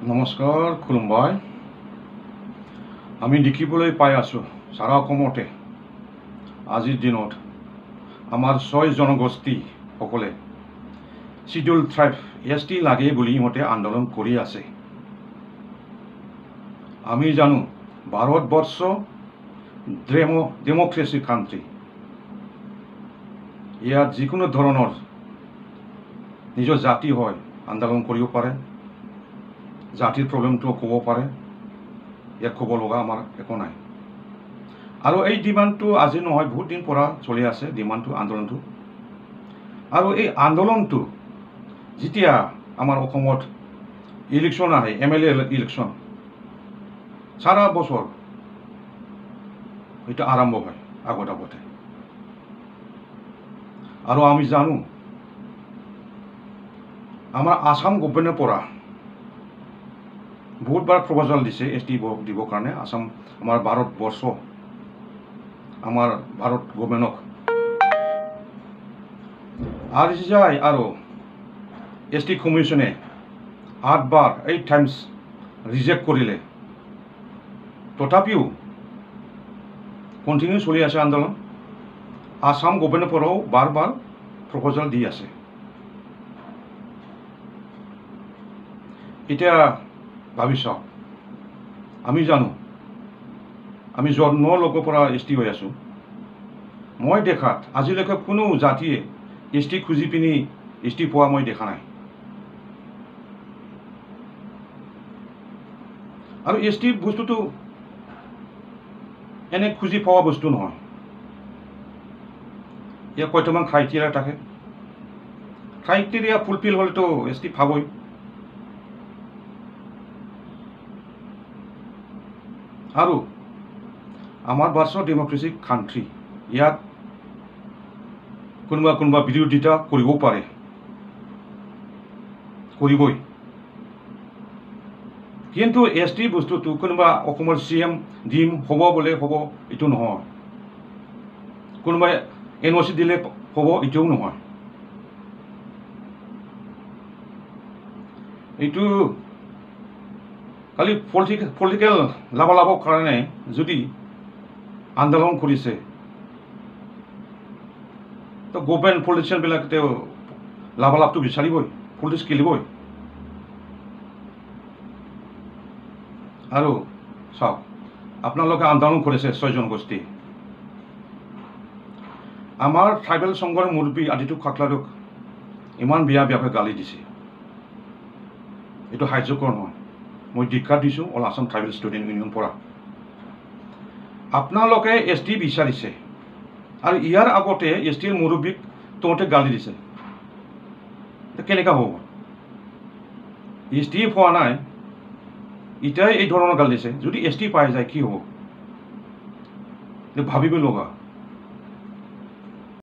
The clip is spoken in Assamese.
নমস্কাৰ খুলুমবাই আমি দেখিবলৈ পাই আছোঁ সাৰা অসমতে আজিৰ দিনত আমাৰ 6 জনগোষ্ঠীসকলে শিডিউল ট্ৰাইব ST লাগে বুলি ইহঁতে আন্দোলন কৰি আছে। আমি জানো ভাৰতবৰ্ষ ডেমক্ৰেসি কান্ট্ৰি, ইয়াত যিকোনো ধৰণৰ নিজৰ জাতি হয় আন্দোলন কৰিব পাৰে, জাতিৰ প্ৰব্লেমটো ক'ব পাৰে, ইয়াত ক'ব লগা আমাৰ একো নাই। আৰু এই ডিমান্ডটো আজি নহয়, বহুত দিন পৰা চলি আছে ডিমান্ডটো, আন্দোলনটো। আৰু এই আন্দোলনটো যেতিয়া আমাৰ অসমত ইলেকশ্যন আহে, MLA ইলেকশ্যন, সাৰা বছৰ এটা আৰম্ভ হয় আগতে। আৰু আমি জানো আমাৰ আসাম গভৰ্ণমেণ্টৰ পৰা বহুতবাৰ প্ৰপোজাল দিছে ST দিবৰ কাৰণে। আসাম আমাৰ ভাৰতবৰ্ষ, আমাৰ ভাৰত গভৰ্ণমেণ্টক RCI আৰু ST কমিশনে 8 টাইমছ ৰিজেক্ট কৰিলে, তথাপিও কণ্টিনিউ চলি আছে আন্দোলন। আসাম গভৰ্ণমেণ্টৰ পৰাও বাৰ প্ৰপোজাল দি আছে। এতিয়া ভাবি চাওক, আমি জানো আমি জন্মৰ লগৰ পৰা ST হৈ আছোঁ। মই দেখাত আজিলৈকে কোনো জাতিয়ে ST খুজি পিনি ST পোৱা মই দেখা নাই। আৰু ST বস্তুটো এনে খুজি পোৱা বস্তু নহয়, ইয়াৰ কয়টামান ক্ৰাইটেৰিয়া থাকে। ক্ৰাইটেৰিয়া ফুলফিল হ'লেতো ST পাবই। আৰু আমাৰ ভাৰতবৰ্ষ ডেমক্ৰেসি কান্ট্ৰি, ইয়াত কোনোবা বিৰোধিতা কৰিবও পাৰে, কৰিবই। কিন্তু ST বস্তুটো কোনোবা অসমৰ CM দিম হ'ব বোলে হ'ব, এইটো নহয়। কোনোবাই NOC দিলে হ'ব, এইটোও নহয়। এইটো খালি পলিটিকেল লাভালাভৰ কাৰণে যদি আন্দোলন কৰিছে, তো গভৰ্ণমেণ্ট পলিটিচিয়ানবিলাকে লাভালাভটো বিচাৰিবই, পলিটিক্স খেলিবই। আৰু চাওক, আপোনালোকে আন্দোলন কৰিছে 6 জনগোষ্ঠী। আমাৰ ট্ৰাইবেল সংঘৰ মুৰব্বী আদিত্য খাকলাৰক ইমান বেয়াকৈ গালি দিছে, এইটো হাস্যকৰ নহয়। মই ধিক্কাৰ দিছোঁ all Assam tribal student union পৰা। আপোনালোকে ST বিচাৰিছে আৰু ইয়াৰ আগতে STৰ মুৰব্বীক তহঁতে গালি দিছে, কেনেকৈ হ'ব? ST পোৱা নাই, এতিয়াই এই ধৰণৰ গালি দিছে। যদি ST পাই যায় কি হ'ব? ভাবিব লগা।